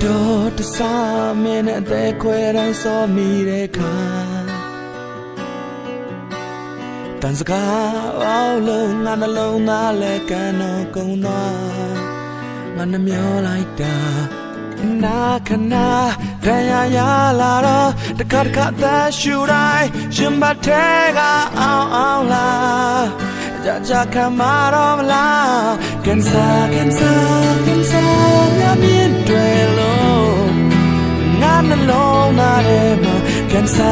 တော်တစားမင်းနဲ့အသေးခွဲတိုင်းစောမိတဲ့ခါတန်စကားအောင်လုံးငါနှလုံးသားလဲကန်တော့ကုန်သွားငါနှမျောလိုက်တာနာခနာတန်ရရလာတော့တခါတခါအသက်ရှူတိုင်းရှင်ဘတ်ထဲကအောင်လာကြာခံမတော့မလားကန်ဆာမြင်တွေ့လို့ငါနှလုံးသားထဲမှာကန်ဆာ